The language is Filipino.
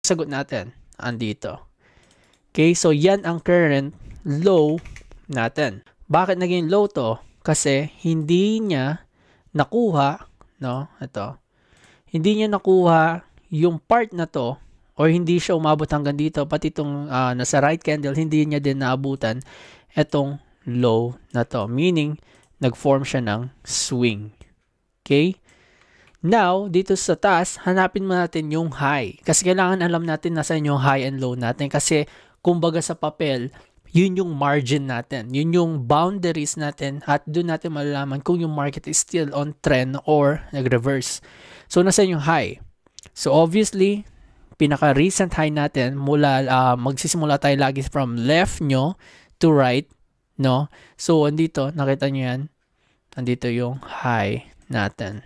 sagot natin andito. Okay, so yan ang current low natin. Bakit naging low to? Kasi hindi niya nakuha, no? Ito. Hindi niya nakuha yung part na to, or hindi siya umabot hanggang dito, pati itong nasa right candle, hindi niya din naabutan itong low na to. Meaning, nag-form siya ng swing. Okay? Now, dito sa taas, hanapin mo natin yung high. Kasi kailangan alam natin nasa yung high and low natin. Kasi, kumbaga sa papel, yun yung margin natin. Yun yung boundaries natin at doon natin malalaman kung yung market is still on trend or nag-reverse. So, nasa yung high. So, obviously, pinaka-recent high natin, magsisimula tayo lagi from left nyo to right, no? So, andito, nakita nyo yan. Andito yung high natin.